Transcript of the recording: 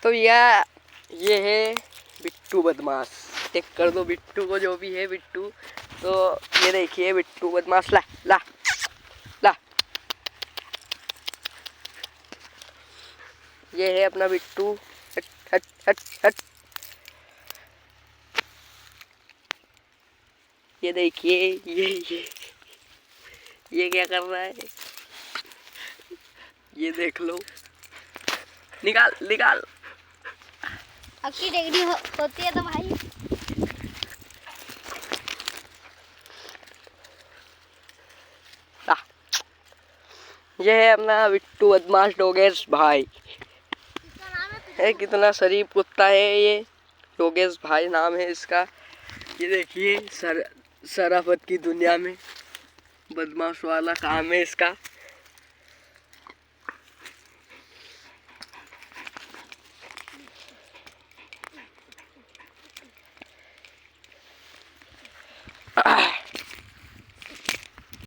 तो ये है बिट्टू बदमाश। टेक कर दो बिट्टू को, जो भी है बिट्टू। तो ये देखिए बिट्टू बदमाश, ला ला ला। ये है अपना बिट्टू। हट हट हट हट। ये देखिए ये क्या कर रहा है, ये देख लो। निकाल निकाल। आपकी डिग्री होती है तो भाई। ये है अपना बिट्टू बदमाश डोगेश भाई। है कितना शरीफ कुत्ता है ये, डोगेश भाई नाम है इसका। ये देखिए शराफत की दुनिया में बदमाश वाला काम है इसका।